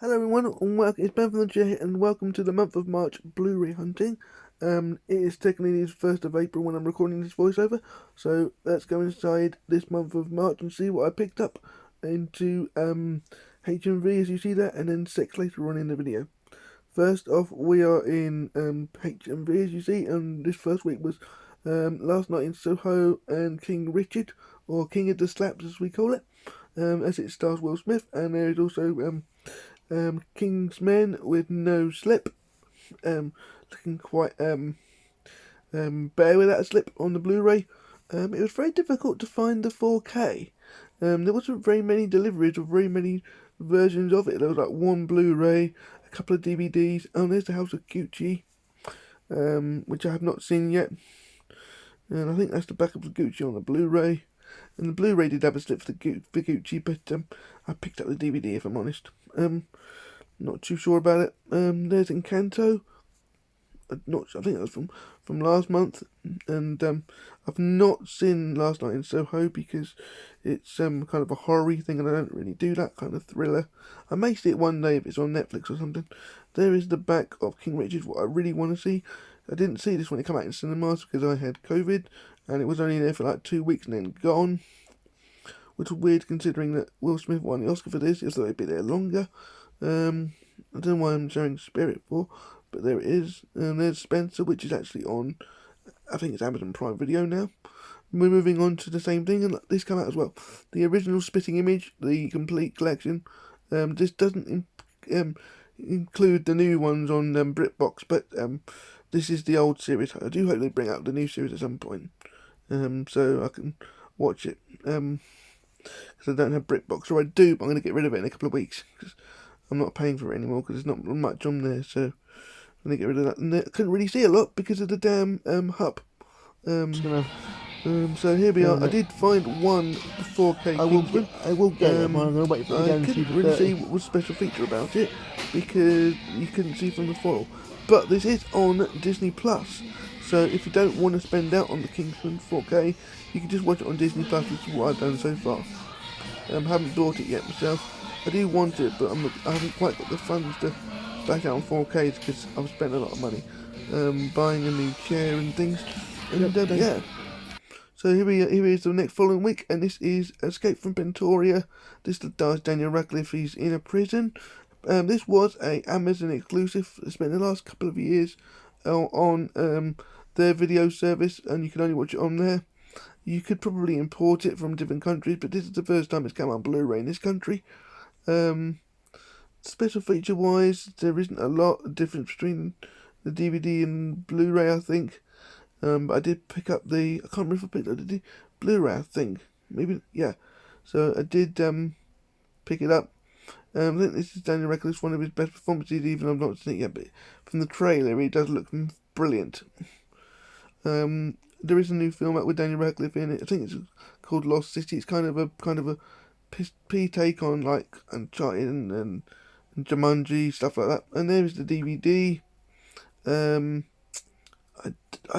Hello everyone, and it's Ben from the Chair, and welcome to the month of March Blu-ray hunting. It is technically the 1st of April when I'm recording this voiceover, so let's go inside this month of March and see what I picked up into HMV as you see that, and then 6 later on in the video. First off, we are in HMV as you see, and this first week was Last Night in Soho and King Richard, or King of the Slaps as we call it, as it stars Will Smith, and there is also Kingsmen with no slip, looking quite bare without a slip on the Blu-ray. It was very difficult to find the 4K. There wasn't very many deliveries or very many versions of it. There was like one Blu-ray, a couple of DVDs. Oh, there's the House of Gucci, which I have not seen yet. And I think that's the back of the Gucci on the Blu-ray. And the Blu-ray did have a slip for the Gucci, but I picked up the DVD if I'm honest. Not too sure about it. There's Encanto. I think that was from last month, and I've not seen Last Night in Soho because it's kind of a horror thing, and I don't really do that kind of thriller. I may see it one day if it's on Netflix or something. There is the back of King Richard, what I really want to see. I didn't see this when it came out in cinemas because I had COVID, and it was only there for like 2 weeks and then gone. Which was weird considering that Will Smith won the Oscar for this, so it'd be there longer. I don't know why I'm showing Spirit for, but there it is. And there's Spencer, which is actually on, I think it's Amazon Prime Video now. We're moving on to the same thing, and this came out as well. The original Spitting Image, the complete collection. This doesn't include the new ones on BritBox, but this is the old series. I do hope they bring out the new series at some point, so I can watch it. Because I don't have BritBox, or I do, but I'm going to get rid of it in a couple of weeks because I'm not paying for it anymore because there's not much on there. So I'm going to get rid of that. And I couldn't really see a lot because of the damn hub. So here we are. I did find one 4K Kingsman. I will get it. I'm going to wait for it I couldn't really see what was special feature about it because you couldn't see from the foil. But this is on Disney Plus. So if you don't want to spend out on the Kingsman 4K, you can just watch it on Disney Plus, which is what I've done so far. I haven't bought it yet myself. I do want it, but I haven't quite got the funds to back out on 4K because I've spent a lot of money buying a new chair and things. And yeah. So here is the next following week, and this is Escape from Bentoria. This stars Daniel Radcliffe. He's in a prison. This was a Amazon exclusive. It's been the last couple of years on their video service, and you can only watch it on there. You could probably import it from different countries, but this is the first time it's come on Blu-ray in this country. Special feature wise, there isn't a lot of difference between the DVD and Blu-ray, I think. But I did pick up I can't remember if I picked up the Blu-ray, I think. Maybe, yeah. So I did pick it up. I think this is Daniel Radcliffe's one of his best performances, even though I've not seen it yet, but from the trailer, he does look brilliant. There is a new film out with Daniel Radcliffe in it. I think it's called Lost City. It's kind of a P take on like Uncharted and Jumanji, stuff like that. And there is the DVD. I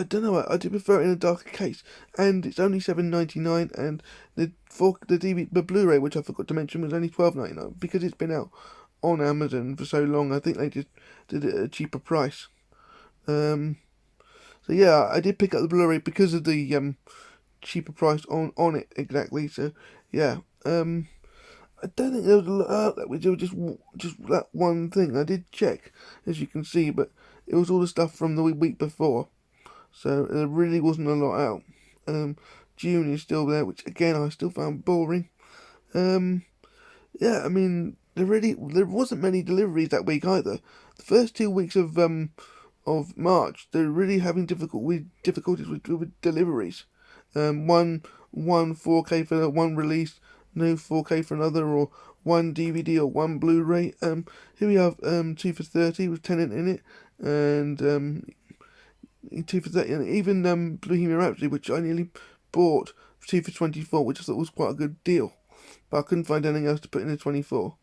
don't know. I do prefer it in a darker case, and it's only $7.99. And the Blu-ray, which I forgot to mention, was only $12.99 because it's been out on Amazon for so long. I think they just did it at a cheaper price. So yeah, I did pick up the Blu-ray because of the cheaper price on it exactly. So yeah, I don't think there was a lot out there. Which was just that one thing. I did check, as you can see, but it was all the stuff from the week before. So there really wasn't a lot out. June is still there, which again I still found boring. Yeah, I mean there wasn't many deliveries that week either. The first 2 weeks of March, they're really having difficulties with deliveries. One 4K for one release, no 4K for another, or one DVD or one Blu-ray. Here we have 2 for $30 with Tenant in it, and 2 for $30, and even Bohemian Rhapsody, which I nearly bought for 2 for $24, which I thought was quite a good deal, but I couldn't find anything else to put in the 24.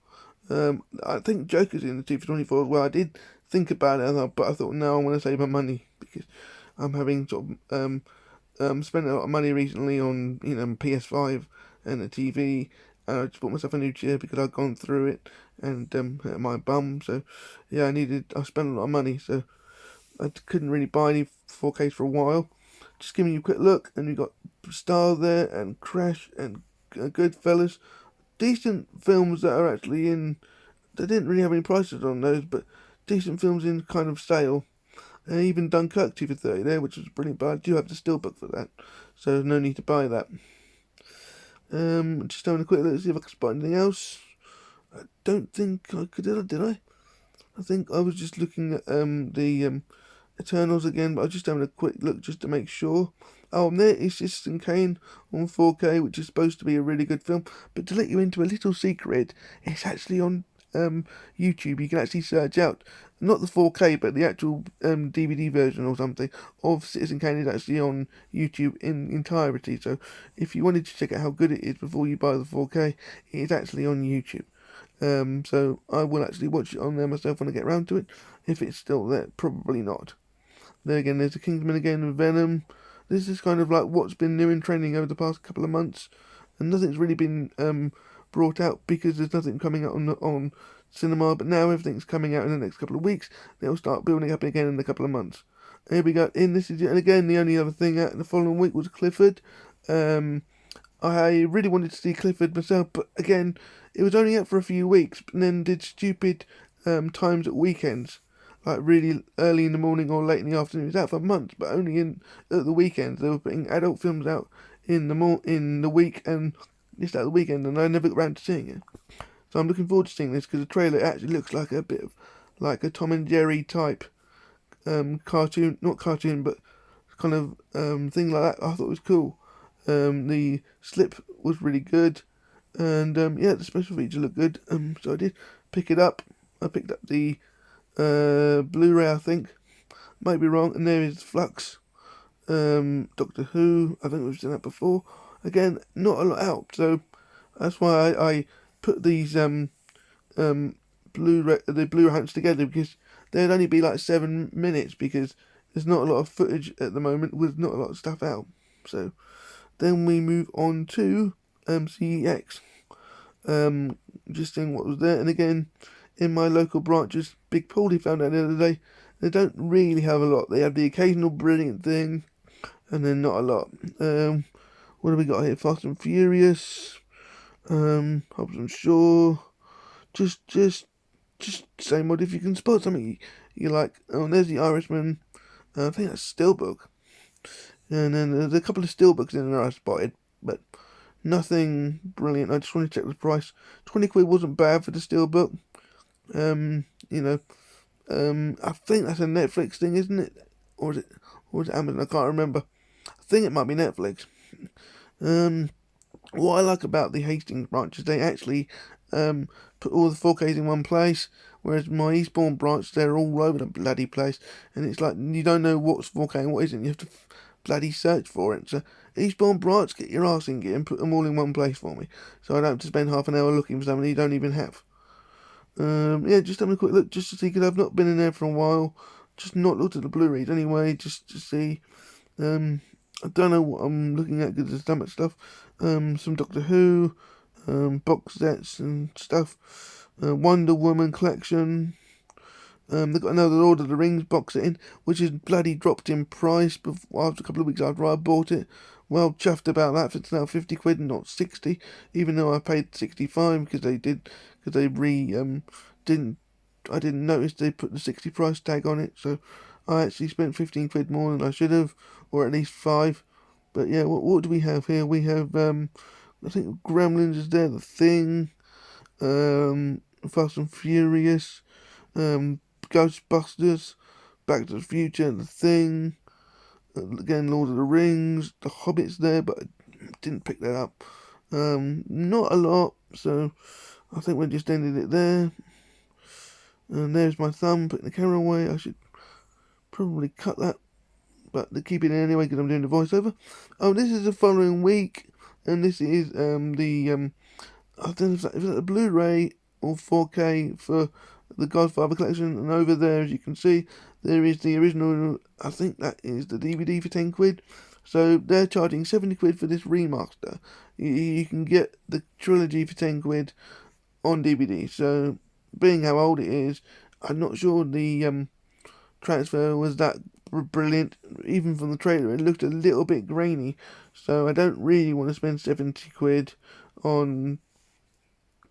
I think Joker's in the 2 for 24 as well. I did think about it, but I thought no, I want to save my money because I'm having sort of spent a lot of money recently on PS5 and the TV, and I just bought myself a new chair because I'd gone through it and hurt my bum. So yeah, I spent a lot of money, so I couldn't really buy any 4Ks for a while. Just giving you a quick look, and we've got Star there, and Crash, and Goodfellas. Decent films that are actually in. They didn't really have any prices on those, but decent films in kind of sale. Even Dunkirk 2 for 30 there, which was brilliant, but I do have the steelbook for that, so there's no need to buy that. Just having a quick look to see if I can spot anything else. I don't think I could, did I? I think I was just looking at the Eternals again, but I was just having a quick look just to make sure. Oh, and there is Citizen Kane on 4K, which is supposed to be a really good film. But to let you into a little secret, it's actually on YouTube. You can actually search out, not the 4K, but the actual DVD version or something of Citizen Kane is actually on YouTube in entirety. So if you wanted to check out how good it is before you buy the 4K, it is actually on YouTube. So I will actually watch it on there myself when I get around to it. If it's still there, probably not. There again, there's a Kingsman again with Venom. This is kind of like what's been new in trending over the past couple of months, and nothing's really been brought out because there's nothing coming out on cinema. But now everything's coming out in the next couple of weeks. They'll start building up again in a couple of months. Here we go. And again, the only other thing out the following week was Clifford. I really wanted to see Clifford myself, but again, it was only out for a few weeks, and then did stupid times at weekends. Like really early in the morning or late in the afternoon. It was out for months, but only at the weekends. They were putting adult films out in the week and just at the weekend, and I never got around to seeing it. So I'm looking forward to seeing this because the trailer actually looks like a bit of like a Tom and Jerry type cartoon, not cartoon, but kind of thing like that. I thought it was cool. The slip was really good, and yeah, the special features looked good. So I did pick it up. I picked up the Blu-ray, I think. Might be wrong. And there is Flux. Doctor Who. I think we've seen that before. Again, not a lot out, so that's why I put these Blu-ray hunts together, because they'd only be like 7 minutes, because there's not a lot of footage at the moment with not a lot of stuff out. So then we move on to CEX. Just seeing what was there, and again, in my local branches, Big Paulie found out the other day, they don't really have a lot. They have the occasional brilliant thing, and then not a lot. What have we got here? Fast and Furious, Hobbs and Shaw, just same old. If you can spot something you like, oh, and there's the Irishman. I think that's Steelbook, and then there's a couple of Steelbooks in there I spotted, but nothing brilliant. I just want to check the price. 20 quid wasn't bad for the Steelbook. I think that's a Netflix thing, isn't it? Or is it Amazon? I can't remember. I think it might be Netflix. What I like about the Hastings branch is they actually put all the 4Ks in one place, whereas my Eastbourne branch, they're all over the bloody place, and it's like you don't know what's 4K and what isn't. You have to bloody search for it. So Eastbourne branch, get your arse in gear and put them all in one place for me, so I don't have to spend half an hour looking for something you don't even have. Yeah, just having a quick look just to see, because I've not been in there for a while. Just not looked at the Blu-rays anyway, just to see. I don't know what I'm looking at because there's so much stuff. Some Doctor Who, box sets and stuff. Wonder Woman collection. They've got another Lord of the Rings box set in, which is bloody dropped in price after a couple of weeks after I bought it. Well chuffed about that. It's now 50 quid and not 60, even though I paid 65 because they didn't, I didn't notice they put the 60 price tag on it, so I actually spent 15 quid more than I should have, or at least 5. But yeah, what do we have here? We have, I think Gremlins is there, The Thing, Fast and Furious, Ghostbusters, Back to the Future, The Thing, again Lord of the Rings, The Hobbit's there, but I didn't pick that up. Not a lot, so I think we just ended it there. And there's my thumb, putting the camera away. I should probably cut that, but they keep it in anyway because I'm doing the voiceover. Oh, this is the following week, and this is I don't know if that's a Blu-ray or 4K for the Godfather Collection, and over there, as you can see, there is the original. I think that is the DVD for 10 quid. So they're charging 70 quid for this remaster. You can get the trilogy for 10 quid on DVD. So, being how old it is, I'm not sure the transfer was that brilliant. Even from the trailer, it looked a little bit grainy. So I don't really want to spend 70 quid on,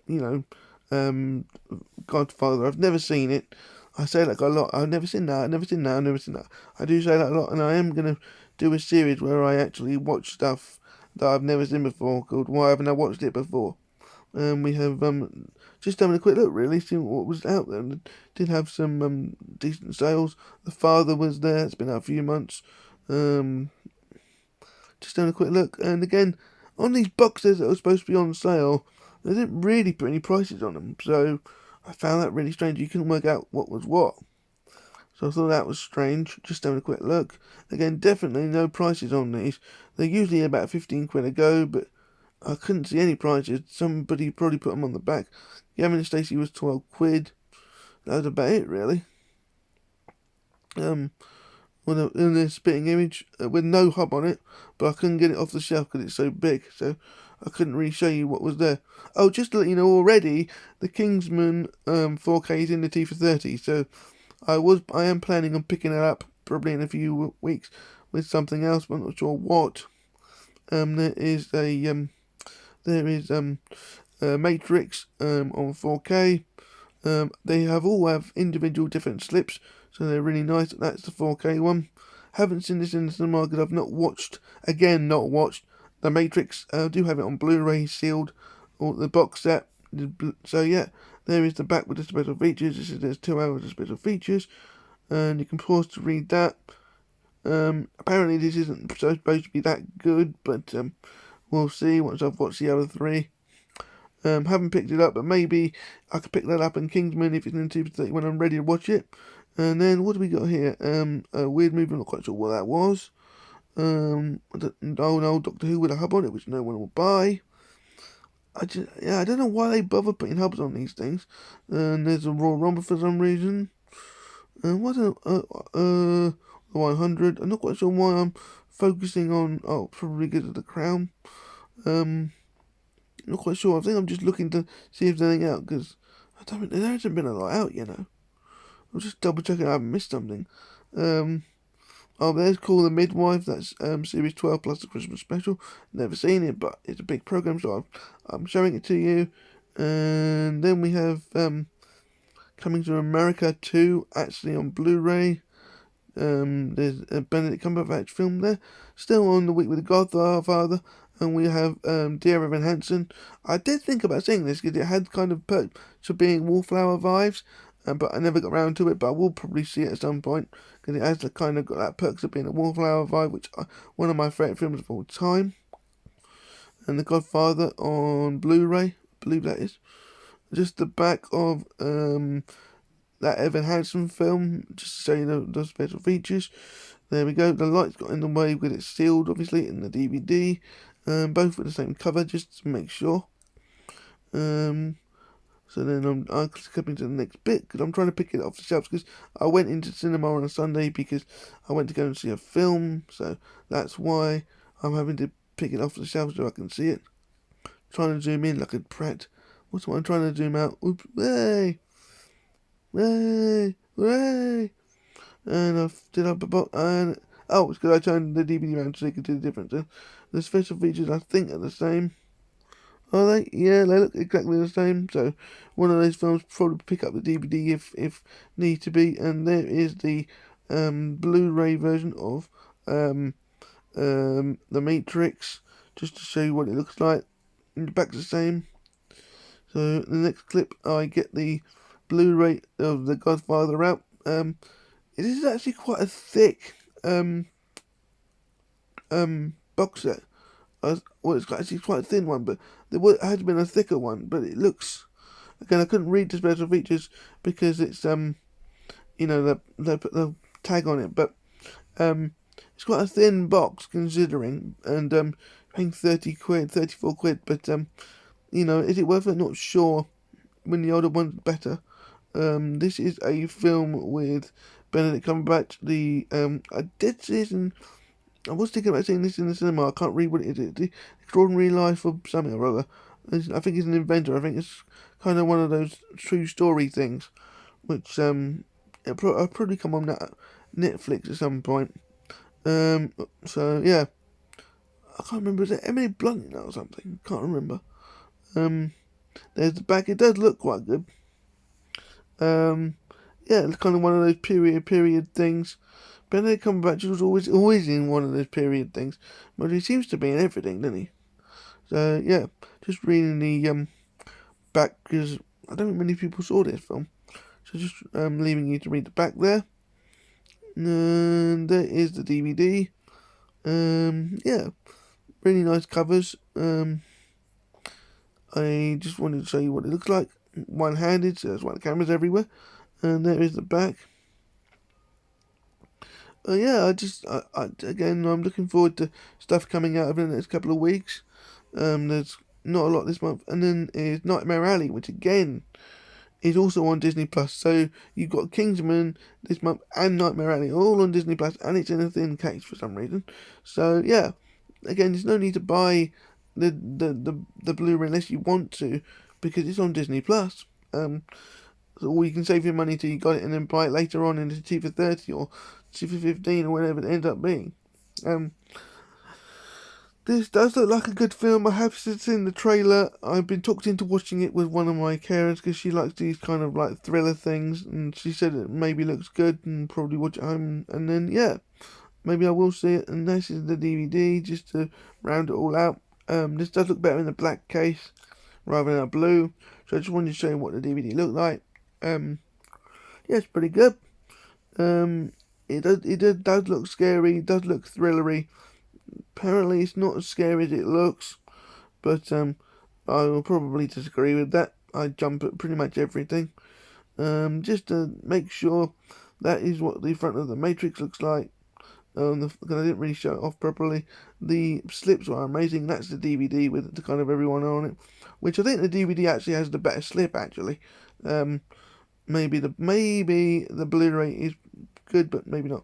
you know, Godfather. I've never seen it. I say that a lot. I've never seen that. I've never seen that. I've never seen that. I do say that a lot, and I am gonna do a series where I actually watch stuff that I've never seen before, called "Why Haven't I Watched It Before?" We have just having a quick look, really, seeing what was out there. And did have some decent sales. The Father was there. It's been out a few months. Just having a quick look, and again, on these boxes that were supposed to be on sale, they didn't really put any prices on them. So I found that really strange. You couldn't work out what was what. So I thought that was strange. Just having a quick look. Again, definitely no prices on these. They're usually about 15 quid a go, but I couldn't see any prices. Somebody probably put them on the back. Gavin and Stacey was 12 quid. That was about it, really. In the spitting image with no hub on it, but I couldn't get it off the shelf because it's so big, so I couldn't really show you what was there. Oh, just to let you know already, the Kingsman 4K is in the T for 30, so I am planning on picking it up probably in a few weeks with something else, but I'm not sure what. There is Matrix on 4K. They all have individual different slips, so they're really nice. That's the 4K one. Haven't seen this in the cinema because I've not watched The Matrix. I do have it on Blu-ray sealed, or the box set. So yeah, there is the back with the special features. There's 2 hours of special features, and you can pause to read that. Apparently this isn't supposed to be that good, but we'll see once I've watched the other 3. Haven't picked it up, but maybe I could pick that up in Kingsman if it's in TV when I'm ready to watch it. And then what do we got here? A weird movie. I'm not quite sure what that was. An old Doctor Who with a hub on it, which no one will buy. I don't know why they bother putting hubs on these things. And there's a Royal Rumble for some reason. What's the 100? I'm not quite sure why I'm focusing on. Oh, probably because of the Crown. Not quite sure. I think I'm just looking to see if there's anything out because there hasn't been a lot out, you know. I'm just double checking I haven't missed something. There's Call the Midwife. That's series 12 plus the Christmas special. Never seen it, but it's a big program, so I'm showing it to you. And then we have Coming to America 2, actually on Blu-ray. There's a Benedict Cumberbatch film there. Still on the week with the Godfather. And we have Dear Evan Hansen. I did think about seeing this because it had kind of perks of being Wallflower vibes, but I never got around to it. But I will probably see it at some point because it has the kind of got that perks of being a Wallflower vibe, which one of my favourite films of all time. And The Godfather on Blu-ray, I believe that is. Just the back of that Evan Hansen film, just to show you the special features. There we go. The light's got in the way because it's sealed, obviously, in the DVD. Both with the same cover, just to make sure. So then I'm coming to the next bit because I'm trying to pick it off the shelves because I went into cinema on a Sunday because I went to go and see a film. So that's why I'm having to pick it off the shelves so I can see it. Trying to zoom in like a prat. What's what I'm trying to zoom out? Oops! Way, way, way. And I've did up a box and it's because I turned the DVD around so you can see the difference. The special features I think are the same. Are they? Yeah, they look exactly the same. So one of those films probably pick up the DVD if need to be. And there is the Blu-ray version of The Matrix, just to show you what it looks like. And the back's the same. So the next clip, I get the Blu-ray of The Godfather out. It is actually quite a thick box set. It's actually quite a thin one, but there had been a thicker one. But it looks, again, I couldn't read the special features because it's they put the tag on it, but it's quite a thin box considering, and paying 30 quid, 34 quid, but is it worth it? Not sure. When the older one's better. This is a film with Benedict Cumberbatch. I did see this in I was thinking about seeing this in the cinema. I can't read what it is. The Extraordinary Life of something or other. I think he's an inventor. I think it's kind of one of those true story things, which it'll probably come on Netflix at some point. So yeah, I can't remember. Is it Emily Blunt in that or something? Can't remember. There's the back. It does look quite good. Yeah, it's kind of one of those period things. Benedict Cumberbatch was always in one of those period things, but he seems to be in everything, doesn't he? So yeah, just reading the back because I don't think many people saw this film. So just leaving you to read the back there. And there is the DVD. Yeah, really nice covers. I just wanted to show you what it looks like. One-handed, so there's one cameras everywhere. And there is the back. Yeah, again, I'm looking forward to stuff coming out over the next couple of weeks. There's not a lot this month, and then is Nightmare Alley, which again is also on Disney Plus. So you've got Kingsman this month and Nightmare Alley all on Disney Plus, and it's in a thin case for some reason. So yeah, again, there's no need to buy the Blu-ray unless you want to, because it's on Disney Plus. Or you can save your money till you got it and then buy it later on in the T for 30 or T for 15 or whatever it ends up being. This does look like a good film. I have seen the trailer. I've been talked into watching it with one of my carers because she likes these kind of like thriller things, and she said it maybe looks good and probably watch it home. And then yeah, maybe I will see it. And this is the DVD just to round it all out. This does look better in the black case rather than a blue. So I just wanted to show you what the DVD looked like. Yeah, it's pretty good. It does look scary. It does look thrillery. Apparently, it's not as scary as it looks, but I will probably disagree with that. I jump at pretty much everything. Just to make sure that is what the front of the Matrix looks like. Because I didn't really show it off properly. The slips are amazing. That's the DVD with the kind of everyone on it, which I think the DVD actually has the better slip actually. Maybe the Blu-ray is good, but maybe not.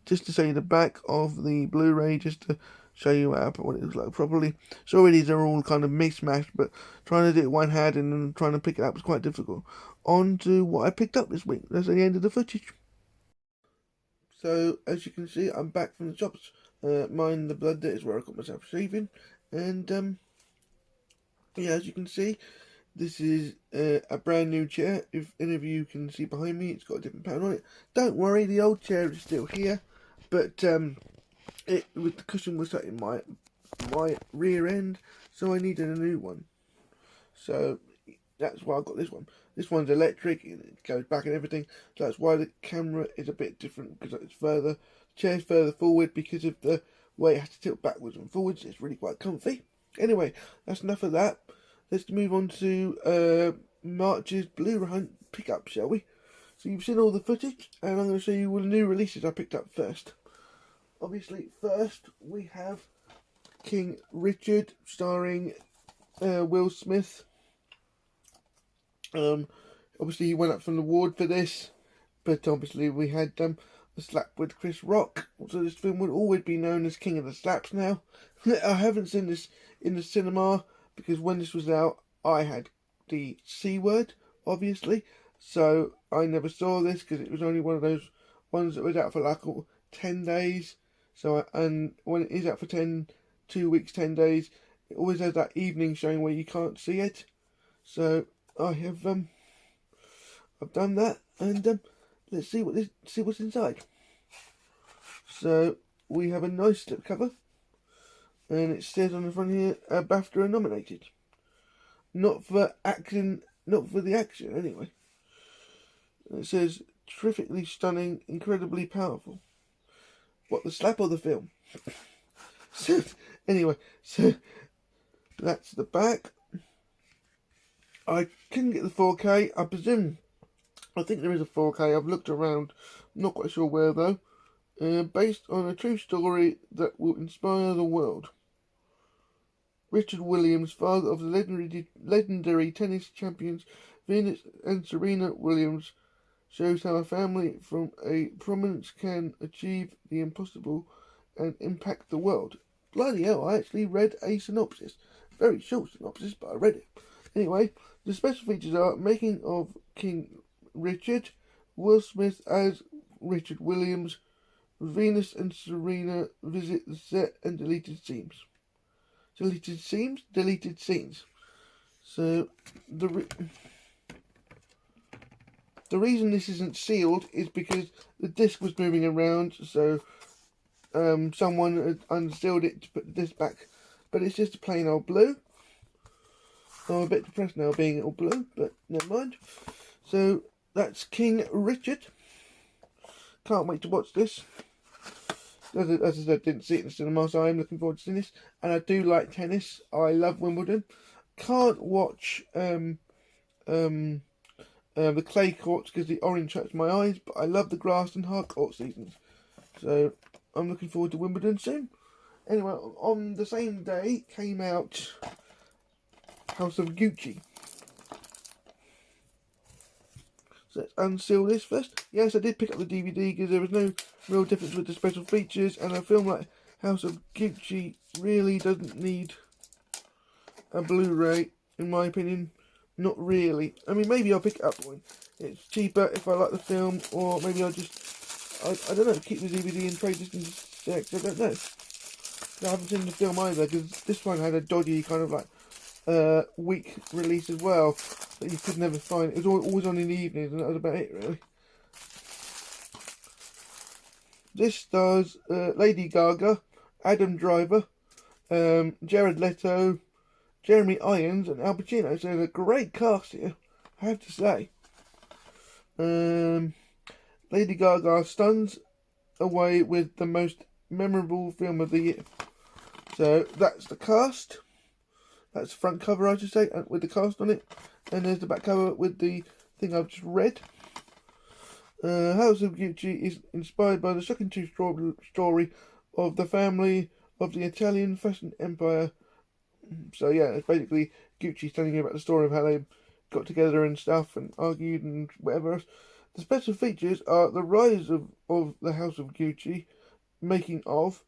Just to show you the back of the Blu-ray, just to show you what it looks like properly. Sorry, these are all kind of mixed-mashed, but trying to do it one-handed and trying to pick it up was quite difficult. On to what I picked up this week. That's the end of the footage. So, as you can see, I'm back from the shops. Mine, the blood there is where I got myself shaving. And, yeah, as you can see, this is a brand new chair. If any of you can see behind me, it's got a different pattern on it. Don't worry, the old chair is still here, but the cushion was sat in my rear end, so I needed a new one. So that's why I got this one. This one's electric, it goes back and everything. So that's why the camera is a bit different, because it's further. The chair's further forward because of the way it has to tilt backwards and forwards. It's really quite comfy. Anyway, that's enough of that. Let's move on to March's Blu-ray Hunt pickup, shall we? So you've seen all the footage, and I'm going to show you all the new releases I picked up first. Obviously, first we have King Richard, starring Will Smith. Obviously he went up for an award for this, but obviously we had the slap with Chris Rock. So this film would always be known as King of the Slaps now. I haven't seen this in the cinema, because when this was out, I had the C word, obviously. So I never saw this, because it was only one of those ones that was out for like 10 days. So, and when it is out for 2 weeks, 10 days, it always has that evening showing where you can't see it. So I have, I've done that, and let's see what's inside. So we have a nice slipcover. And it says on the front here, BAFTA nominated. Not for the action anyway. And it says, terrifically stunning, incredibly powerful. What, the slap or the film? So, anyway, so that's the back. I couldn't get the 4K, I think there is a 4K, I've looked around, not quite sure where though. Based on a true story that will inspire the world. Richard Williams, father of the legendary tennis champions Venus and Serena Williams, shows how a family from a prominence can achieve the impossible and impact the world. Bloody hell, I actually read a synopsis. Very short synopsis, but I read it. Anyway, the special features are making of King Richard, Will Smith as Richard Williams, Venus and Serena visit the set, and deleted scenes. Deleted scenes. So, the reason this isn't sealed is because the disc was moving around, so someone had unsealed it to put the disc back. But it's just a plain old blue. I'm a bit depressed now being all blue, but never mind. So, that's King Richard. Can't wait to watch this. As I said, didn't see it in the cinema, so I am looking forward to seeing this. And I do like tennis. I love Wimbledon. Can't watch the clay courts because the orange hurts my eyes, but I love the grass and hard court seasons. So I'm looking forward to Wimbledon soon. Anyway, on the same day came out House of Gucci. So let's unseal this first. Yes, I did pick up the DVD because there was no real difference with the special features, and a film like House of Gucci really doesn't need a Blu-ray, in my opinion. Not really. I mean, maybe I'll pick it up when it's cheaper if I like the film, or maybe I'll just, I don't know, keep the DVD and trade this in sex. I don't know. I haven't seen the film either, because this one had a dodgy kind of like weak release as well that you could never find. It was always on in the evenings, and that was about it, really. This stars Lady Gaga, Adam Driver, Jared Leto, Jeremy Irons, and Al Pacino. So there's a great cast here, I have to say. Lady Gaga stuns away with the most memorable film of the year. So that's the cast. That's the front cover, I should say, with the cast on it. And there's the back cover with the thing I've just read. House of Gucci is inspired by the shocking true story of the family of the Italian fashion empire. So yeah, it's basically Gucci telling you about the story of how they got together and stuff and argued and whatever else. The special features are the rise of the House of Gucci, making of,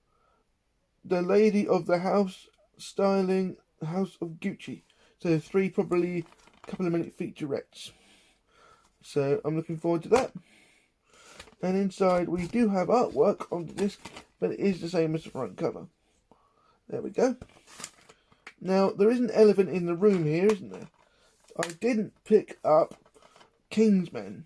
the lady of the house styling House of Gucci. So 3 probably couple of minute featurettes. So I'm looking forward to that. And inside we do have artwork on the disc, but it is the same as the front cover. There we go. Now, there is an elephant in the room here, isn't there? I didn't pick up Kingsmen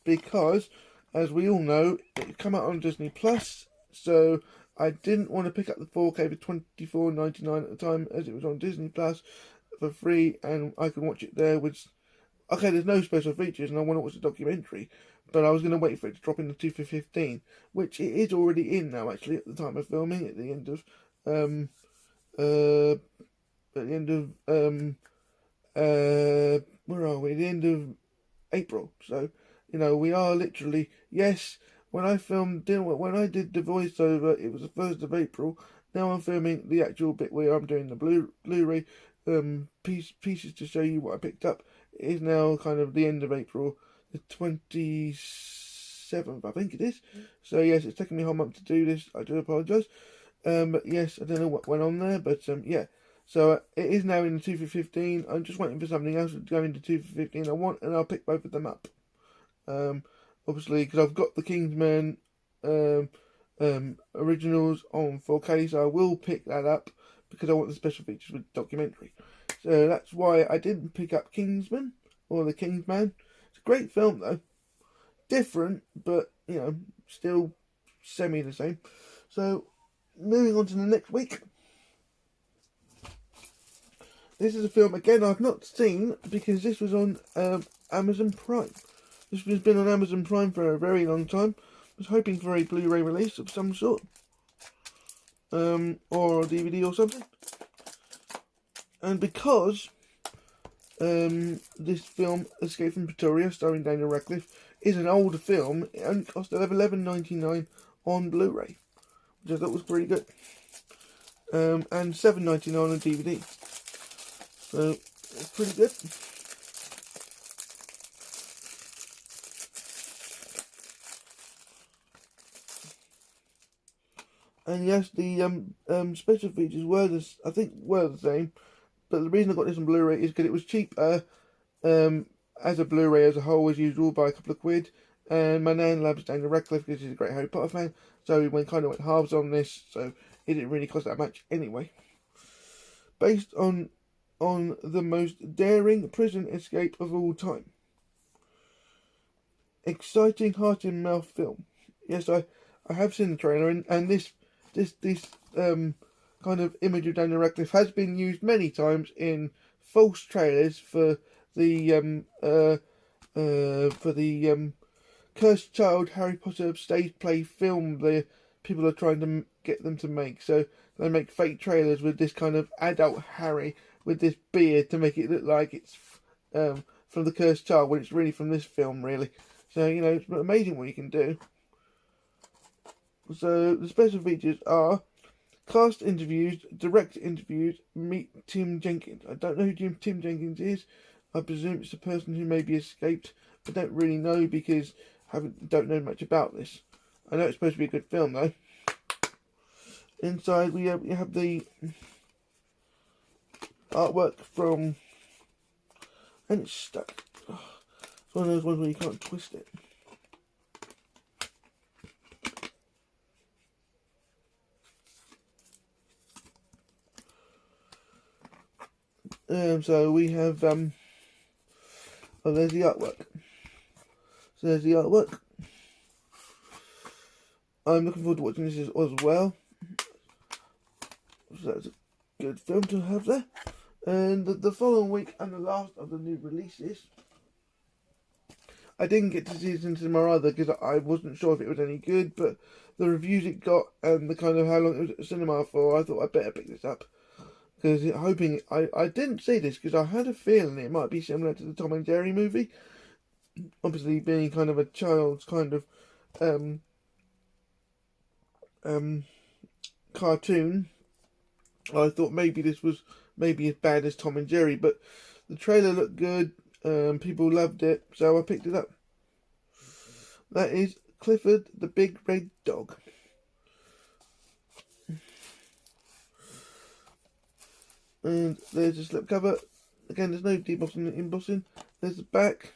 because, as we all know, it came out on Disney Plus, so I didn't want to pick up the 4K for $24.99 at the time, as it was on Disney Plus for free, and I can watch it there with... Okay, there's no special features, and I want to watch the documentary, but I was going to wait for it to drop in the 2 for 15, which it is already in now, actually, at the time of filming, at the end of... where are we? The end of April. So, you know, we are literally, yes, when I did the voiceover, it was the 1st of April. Now I'm filming the actual bit where I'm doing the Blu-ray pieces to show you what I picked up. It is now kind of the end of April, the 27th, I think it is. So yes, it's taken me a whole month to do this. I do apologise. But yes, I don't know what went on there, but yeah. So it is now in the 2 for 15. I'm just waiting for something else to go into 2 for 15 I want, and I'll pick both of them up. Obviously, because I've got the Kingsman originals on 4K, so I will pick that up because I want the special features with the documentary. So that's why I didn't pick up Kingsman or the Kingsman. It's a great film though. Different, but, you know, still semi the same. So, moving on to the next week. This is a film, again, I've not seen because this was on Amazon Prime. This has been on Amazon Prime for a very long time. I was hoping for a Blu-ray release of some sort. Or a DVD or something. And because this film, Escape from Bentoria, starring Daniel Radcliffe, is an older film, it only cost $11.99 on Blu-ray, which I thought was pretty good. And $7.99 on DVD. So, it's pretty good. And yes, the special features were the same. But the reason I got this on Blu-ray is because it was cheaper as a Blu-ray as a whole, as usual, by a couple of quid. And my nan loves Daniel Radcliffe because he's a great Harry Potter fan, so we went halves on this, so it didn't really cost that much anyway. Based on the most daring prison escape of all time. Exciting heart-in-mouth film. Yes, I have seen the trailer, and this kind of image of Daniel Radcliffe has been used many times in false trailers for the Cursed Child Harry Potter stage play film the people are trying to get them to make. So they make fake trailers with this kind of adult Harry with this beard to make it look like it's from the Cursed Child when it's really from this film, really. So, you know, it's amazing what you can do. So the special features are cast interviews, direct interviews, meet Tim Jenkins. I don't know who Tim Jenkins is. I presume it's the person who maybe escaped. I don't really know because don't know much about this. I know it's supposed to be a good film though. Inside we have the artwork from, and it's stuck. It's one of those ones where you can't twist it. So we have there's the artwork. So there's the artwork. I'm looking forward to watching this as well. So that's a good film to have there. And the following week and the last of the new releases, I didn't get to see it in cinema either because I wasn't sure if it was any good, but the reviews it got and the kind of how long it was at the cinema for, I thought I'd better pick this up. Because I didn't see this because I had a feeling it might be similar to the Tom and Jerry movie. Obviously being kind of a child's kind of cartoon. I thought maybe this was maybe as bad as Tom and Jerry, but the trailer looked good. People loved it, so I picked it up. That is Clifford the Big Red Dog. And there's a slipcover. Again, there's no debossing and embossing. There's the back.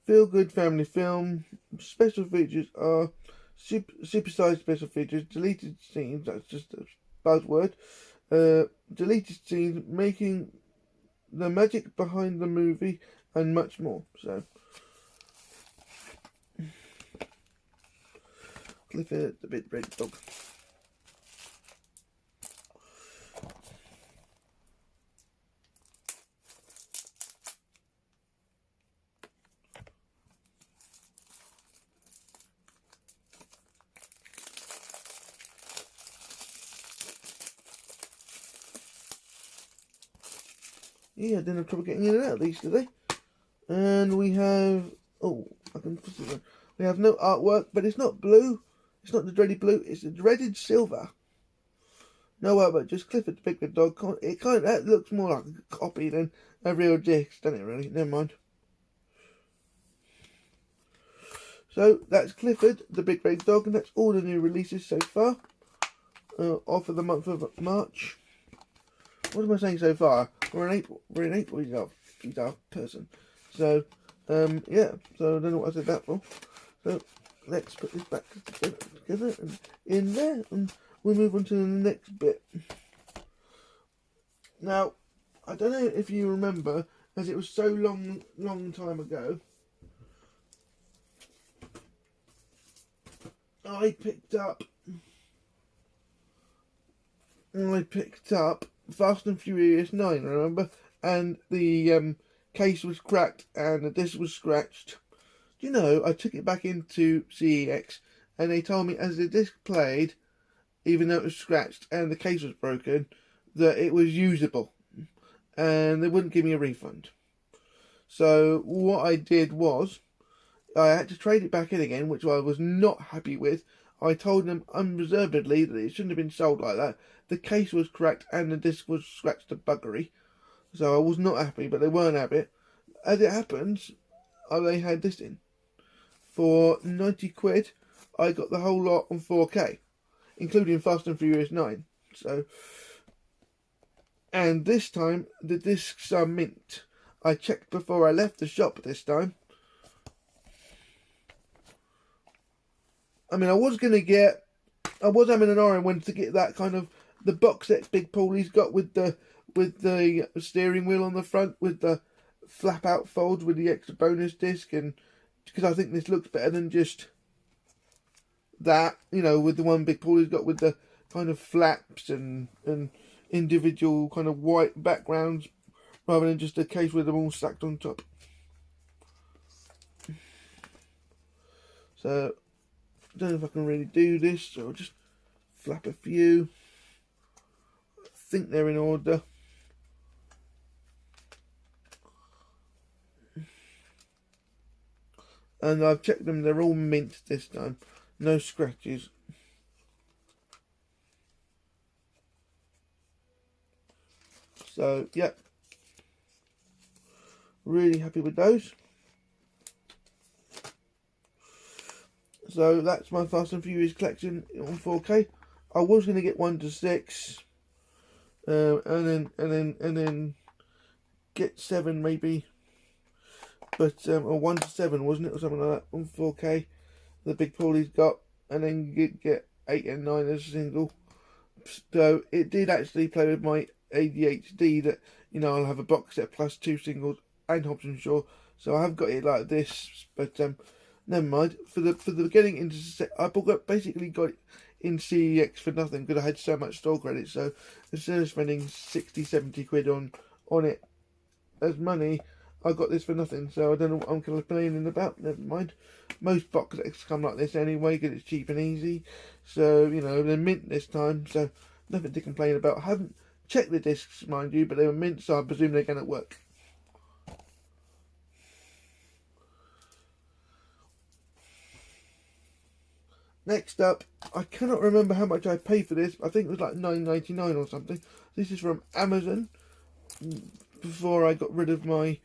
Feel good family film. Special features are supersized special features, deleted scenes, that's just a buzzword. Deleted scenes, making the magic behind the movie, and much more. So, Clifford the Big Red Dog. Yeah, I didn't have trouble getting in and out of these today. And we have, we have no artwork, but it's not blue. It's not the dreaded blue, it's the dreaded silver. No artwork, just Clifford the Big Red Dog. That looks more like a copy than a real disc, doesn't it really? Never mind. So that's Clifford the Big Red Dog, and that's all the new releases so far. Off of the month of March. What am I saying so far? We're in April. He's our person. So, yeah. So I don't know what I said that for. So let's put this back together and in there, and we'll move on to the next bit. Now, I don't know if you remember, as it was so long time ago, I picked up Fast and Furious 9, remember? And the case was cracked and the disc was scratched. Do you know, I took it back into CEX and they told me as the disc played, even though it was scratched and the case was broken, that it was usable. And they wouldn't give me a refund. So what I did was, I had to trade it back in again, which I was not happy with. I told them unreservedly that it shouldn't have been sold like that. The case was cracked and the disc was scratched to buggery. So I was not happy, but they weren't happy. As it happens, they had this in. For 90 quid, I got the whole lot on 4K, including Fast and Furious 9. So, and this time the discs are mint. I checked before I left the shop this time. I mean, I was having an eye when to get that kind of the box set Big Paulie's got with the steering wheel on the front with the flap out folds with the extra bonus disc, and because I think this looks better than just that, with the one Big Paulie's got with the kind of flaps and individual kind of white backgrounds rather than just a case with them all stacked on top. So I don't know if I can really do this, so I'll just flap a few. I think they're in order. And I've checked them, they're all mint this time. No scratches. So, yep. Really happy with those. So that's my Fast and Furious collection on 4K. I was going to get 1 to 6, and then get 7 maybe, but or 1 to 7 wasn't it, or something like that on 4K. The Big Paulie's got, and then get 8 and 9 as a single. So it did actually play with my ADHD that I'll have a box set plus 2 singles and Hobbs and Shaw. So I have got it like this, but never mind. For the getting into, I basically got it in CEX for nothing because I had so much store credit. So instead of spending 60-70 quid on it as money, I got this for nothing. So I don't know what I'm complaining about. Never mind. Most box sets come like this anyway because it's cheap and easy. So they're mint this time. So nothing to complain about. I haven't checked the discs, mind you, but they were mint, so I presume they're going to work. Next up, I cannot remember how much I paid for this. I think it was like $9.99 or something. This is from Amazon. Before I got rid of my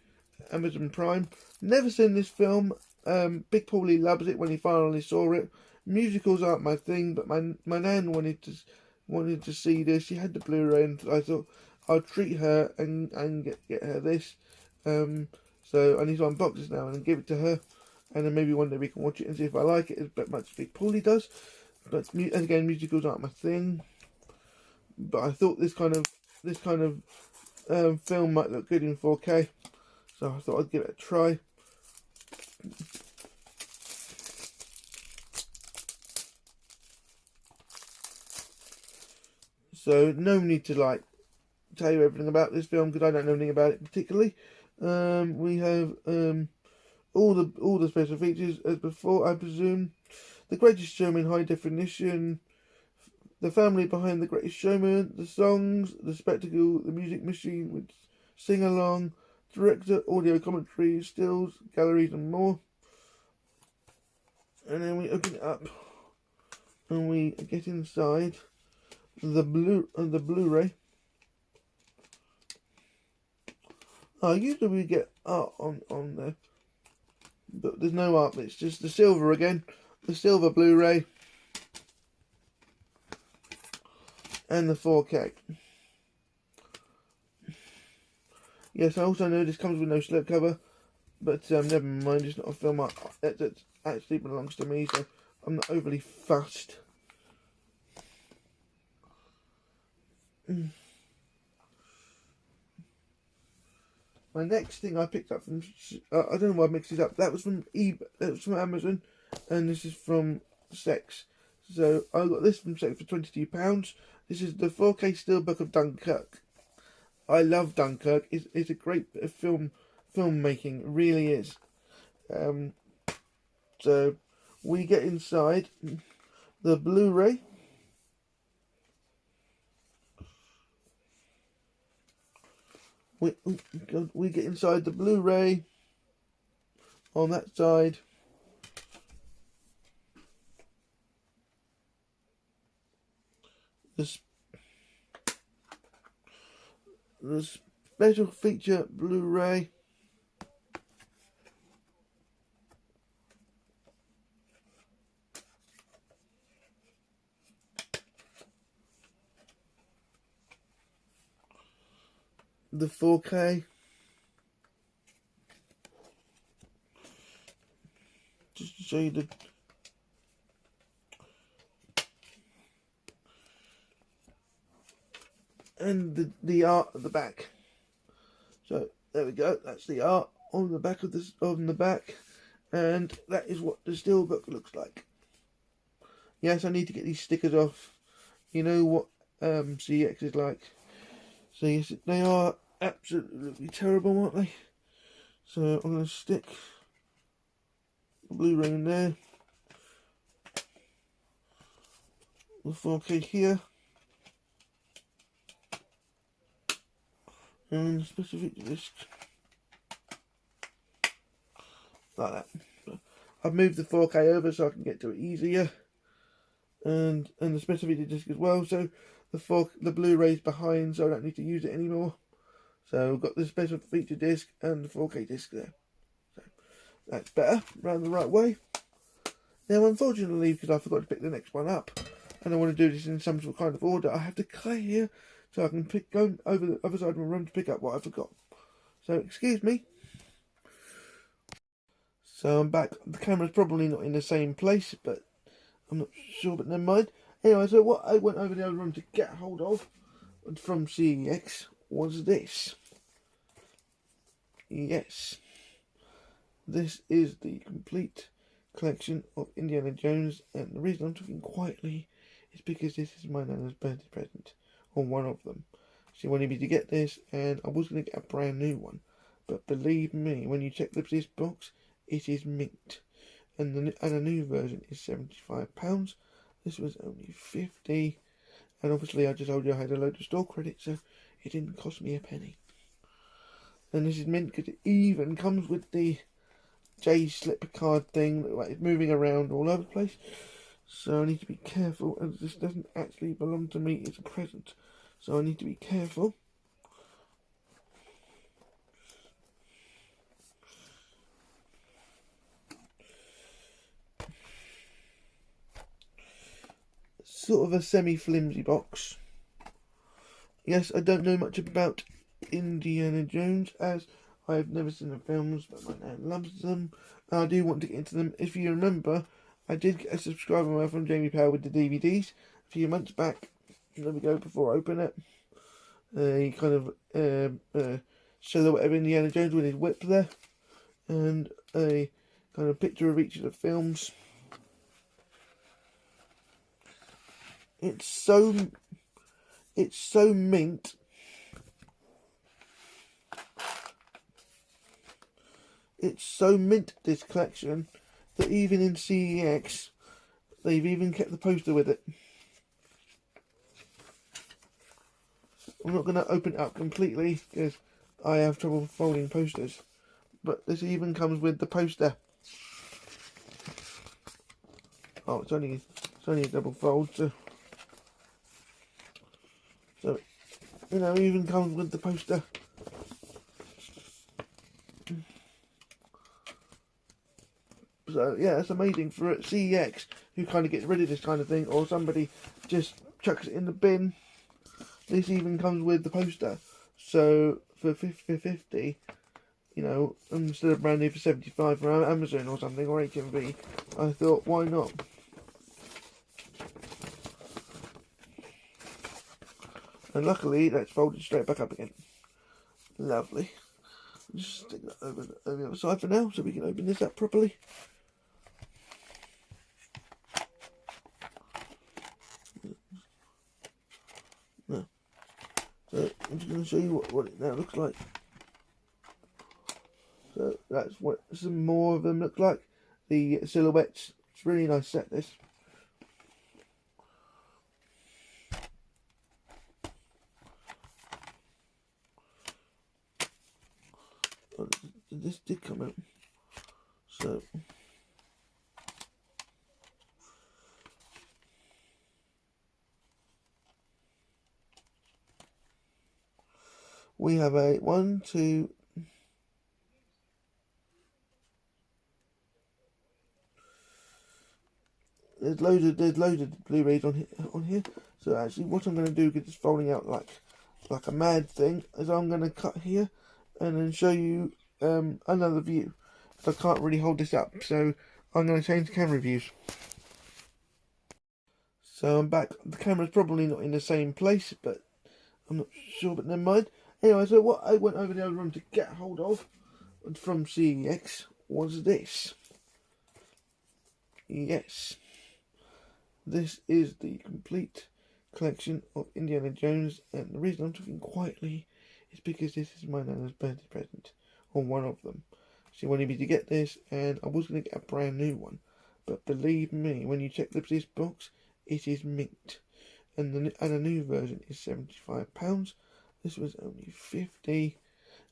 Amazon Prime. Never seen this film. Big Paulie loves it when he finally saw it. Musicals aren't my thing, but my nan wanted to see this. She had the Blu-ray, and I thought I'll treat her and get her this. So I need to unbox this now and then give it to her. And then maybe one day we can watch it and see if I like it as much as Big Paulie does. But again, musicals aren't my thing. But I thought this kind of film might look good in 4K, so I thought I'd give it a try. So no need to tell you everything about this film because I don't know anything about it particularly. We have all the special features as before, I presume. The Greatest Showman high definition, the family behind The Greatest Showman, the songs, the spectacle, the music machine with sing along, director, audio commentary, stills, galleries, and more. And then we open it up and we get inside the Blu-ray. Usually we get art on there, but there's no art. It's just the silver again, the silver Blu-ray, and the 4K. Yes, I also know this comes with no slipcover, but never mind. It's not a film that actually belongs to me, so I'm not overly fussed. My next thing I picked up from I don't know why I mixed it up. That was from that was from Amazon, and this is from Sex. So I got this from Sex for £22. This is the 4K Steelbook of Dunkirk. I love Dunkirk. It's a great bit of filmmaking. It really is. So we get inside the Blu-ray. We get inside the Blu-ray on that side. The special feature Blu-ray. the 4K. Just to show you the and the art at the back. So there we go. That's the art on the back of this on the back, and that is what the steelbook looks like. Yes, I need to get these stickers off. You know what CX is like. So yes, they are absolutely terrible, aren't they? So I'm going to stick the Blu-ray in there, the 4K here, and the specific disc like that. I've moved the 4K over so I can get to it easier, and the specific disc as well. So the Blu-ray's behind, so I don't need to use it anymore. So I've got the special feature disc and the 4K disc there. So that's better, round the right way. Now, unfortunately, because I forgot to pick the next one up, and I want to do this in some sort of kind of order, I have to clear so I can go over the other side of my room to pick up what I forgot. So, excuse me. So I'm back. The camera's probably not in the same place, but I'm not sure, but never mind. Anyway, so what I went over the other room to get hold of from CEX was this. Yes. This is the complete collection of Indiana Jones, and the reason I'm talking quietly is because this is my Nana's birthday present, or one of them. She wanted me to get this, and I was going to get a brand new one, but believe me, when you check this box, it is mint, and a new version is £75. This was only £50, and obviously I just told you I had a load of store credit, so it didn't cost me a penny. And this is mint because it even comes with the J-slip card thing, like it's moving around all over the place. So I need to be careful, and this doesn't actually belong to me, it's a present. So I need to be careful. Sort of a semi-flimsy box. Yes, I don't know much about Indiana Jones, as I've never seen the films, but my nan loves them. And I do want to get into them. If you remember, I did get a subscriber mail from Jamie Powell with the DVDs a few months back. There we go, before I open it. A kind of silhouette of Indiana Jones with his whip there. And a kind of picture of each of the films. It's so mint. It's so mint, this collection, that even in CEX, they've even kept the poster with it. I'm not going to open it up completely because I have trouble folding posters. But this even comes with the poster. Oh, it's only a double fold, so you know, it even comes with the poster. So yeah, it's amazing for CEX, who kind of gets rid of this kind of thing, or somebody just chucks it in the bin. This even comes with the poster. So for 50, you know, instead of brand new for 75 from Amazon or something, or HMV, I thought, why not? And luckily, that's folded straight back up again. Lovely. Just stick that over the other side for now, so we can open this up properly. No. So I'm just going to show you what it now looks like. So that's what some more of them look like. The silhouettes. It's a really nice set, this. Oh, this did come out. So we have a 1, 2. There's loads of Blu-rays on here. So actually, what I'm going to do is it's folding out like like a mad thing, as I'm going to cut here and then show you another view. I can't really hold this up, so I'm going to change camera views. So I'm back. The camera's probably not in the same place, but I'm not sure, but never mind. Anyway, so what I went over the other room to get hold of from CEX was this. Yes. This is the complete collection of Indiana Jones, and the reason I'm talking quietly is because this is my Nana's birthday present, or one of them. She wanted me to get this, and I was going to get a brand new one, but believe me, when you check this box, it is mint, and a new version is £75. This was only £50,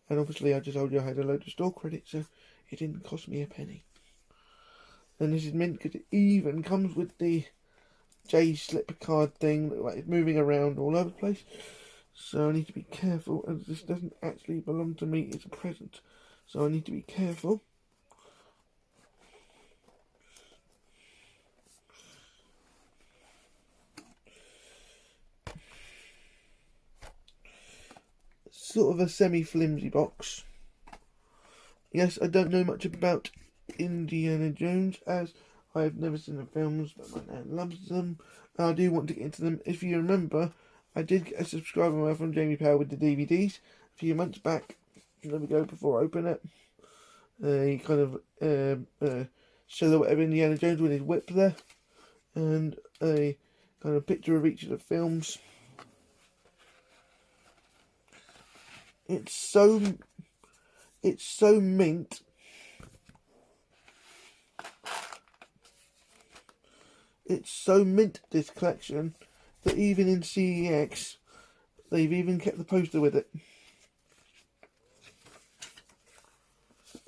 and obviously I just told you I had a load of store credit, so it didn't cost me a penny. And this is mint because it even comes with the J-slip card thing that it's moving around all over the place. So I need to be careful, as this doesn't actually belong to me, it's a present. So I need to be careful. Sort of a semi-flimsy box. Yes, I don't know much about Indiana Jones, as I've never seen the films, but my nan loves them. And I do want to get into them. If you remember, I did get a subscriber mail from Jamie Powell with the DVDs a few months back. There we go, before I open it. He kind of silhouette of Indiana Jones with his whip there. And a kind of picture of each of the films. It's so mint. It's so mint, this collection, that even in CEX, they've even kept the poster with it.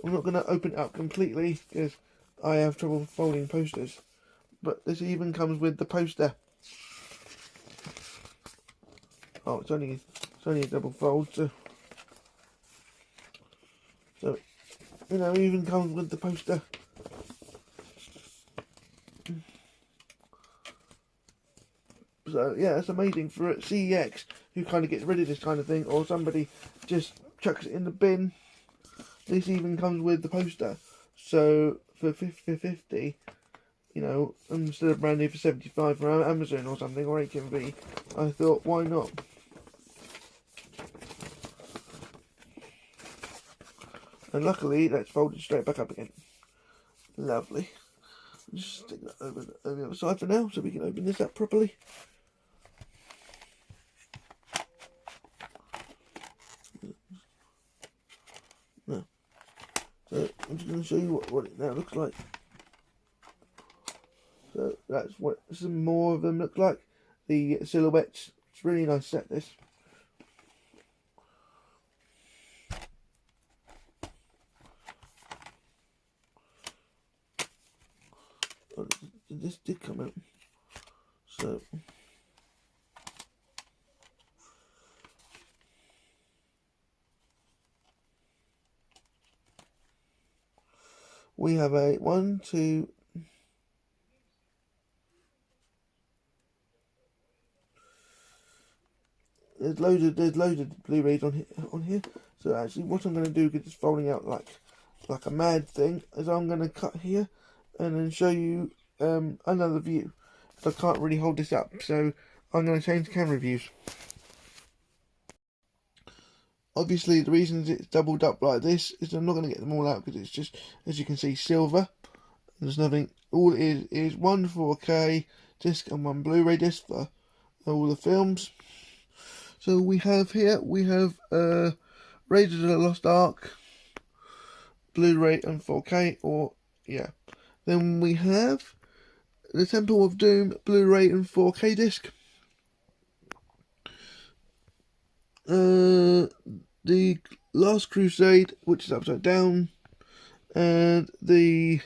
I'm not going to open it up completely because I have trouble folding posters. But this even comes with the poster. Oh, it's only a double fold, so you know, it even comes with the poster. So yeah, it's amazing for CEX, who kind of gets rid of this kind of thing, or somebody just chucks it in the bin. This even comes with the poster. So for 50, you know, instead of brand new for 75 from Amazon or something, or HMV, I thought, why not? And luckily, that's folded straight back up again. Lovely. Just stick that over the other side for now, so we can open this up properly. No. So I'm just going to show you what it now looks like. So that's what some more of them look like. The silhouettes. It's a really nice set, this. Oh, this did come out. So we have a 1, 2. There's loads of Blu-rays on here. So actually, what I'm going to do, because it's folding out like a mad thing, is I'm going to cut here and then show you another view. I can't really hold this up, so I'm going to change camera views. Obviously, the reasons it's doubled up like this is I'm not going to get them all out because it's just, as you can see, silver. There's nothing. All it is one 4K disc and one Blu-ray disc for all the films. So we have here, Raiders of the Lost Ark, Blu-ray and 4K, or, yeah. Then we have the Temple of Doom, Blu-ray and 4K disc. The Last Crusade, which is upside down, and the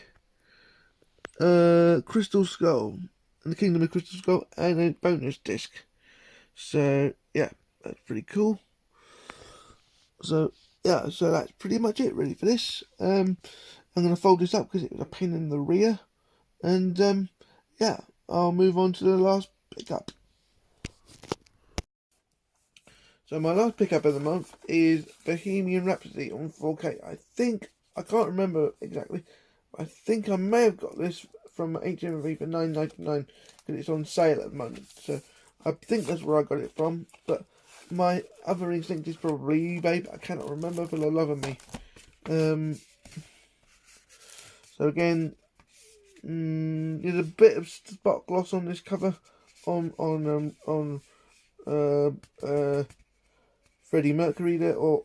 Crystal Skull, and the Kingdom of Crystal Skull, and a bonus disc. So, yeah, that's pretty cool. So, yeah, so that's pretty much it, really, for this. I'm going to fold this up because it was a pain in the rear. And, yeah, I'll move on to the last pickup. So my last pickup of the month is Bohemian Rhapsody on 4K. I can't remember exactly. I think I may have got this from HMV for $9.99 because it's on sale at the moment. So I think that's where I got it from. But my other instinct is probably eBay, but I cannot remember for the love of me. So again, there's a bit of spot gloss on this cover on Freddie Mercury there, or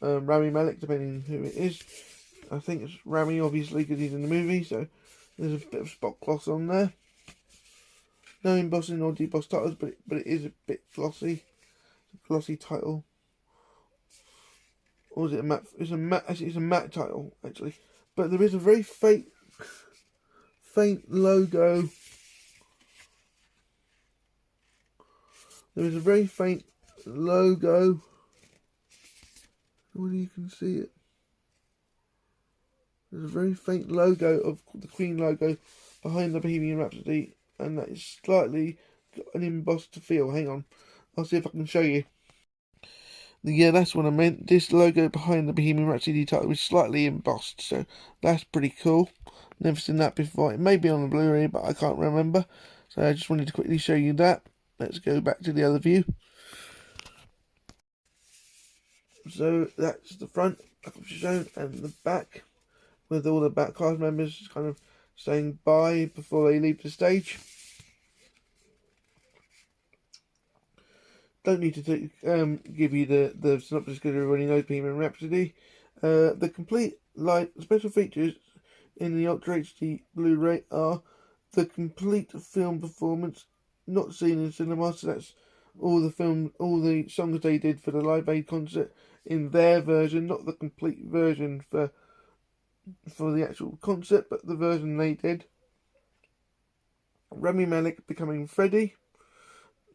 Rami Malek, depending who it is. I think it's Rami, obviously, because he's in the movie, so there's a bit of spot gloss on there. No embossing or debossed titles, but it is a bit glossy. It's a glossy title. Or is it a matte? It's a matte. Actually, it's a matte title, actually. But there is a very faint logo. There is a very faint logo. Whether you can see it. There's a very faint logo of the Queen logo behind the Bohemian Rhapsody, and that is slightly got an embossed feel. Hang on, I'll see if I can show you. Yeah, that's what I meant. This logo behind the Bohemian Rhapsody title is slightly embossed, so that's pretty cool. Never seen that before. It may be on the Blu-ray, but I can't remember. So I just wanted to quickly show you that. Let's go back to the other view. So that's the front, like I've shown, and the back, with all the back cast members kind of saying bye before they leave the stage. Don't need to give you the synopsis because everybody knows Bohemian Rhapsody. The complete special features in the Ultra HD Blu-ray are the complete film performance, not seen in cinema. So that's all the songs they did for the Live Aid concert in their version, not the complete version for the actual concert, but the version they did. Rami Malek becoming Freddie.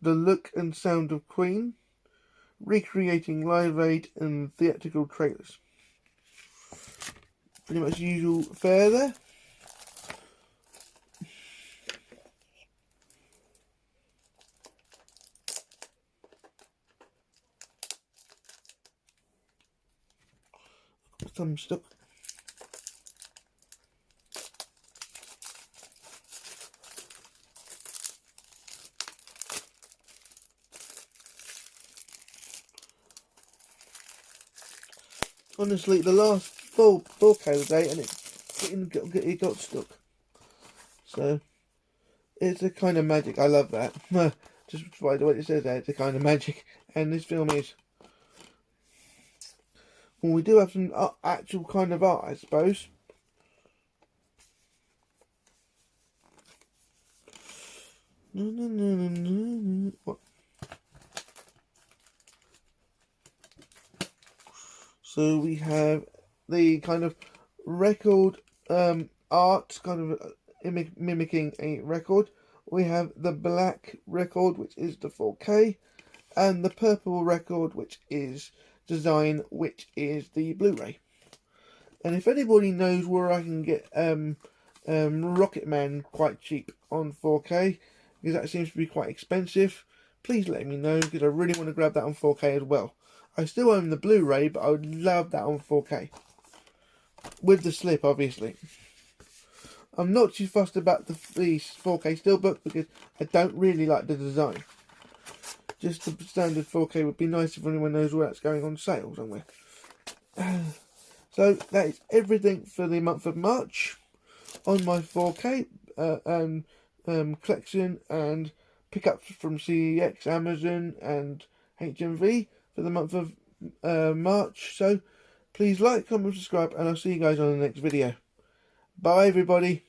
The look and sound of Queen, recreating Live Aid and theatrical trailers. Pretty much usual fare there. Some stuff. Honestly, the last 4K of the day, and it got stuck. So it's a kind of magic. I love that. Just by the way it says there, it's a kind of magic, and this film is. Well, we do have some actual kind of art, I suppose. What? So we have the kind of record art, kind of mimicking a record. We have the black record, which is the 4K, and the purple record, which is design, which is the Blu-ray. And if anybody knows where I can get Rocket Man quite cheap on 4K, because that seems to be quite expensive, please let me know, because I really want to grab that on 4K as well. I still own the Blu-ray, but I would love that on 4K. With the slip, obviously. I'm not too fussed about the 4K steelbook because I don't really like the design. Just the standard 4K would be nice if anyone knows where that's going on sale somewhere. So that is everything for the month of March on my 4K collection and pickups from CEX, Amazon and HMV for the month of March. So please like, comment, subscribe, and I'll see you guys on the next video. Bye everybody.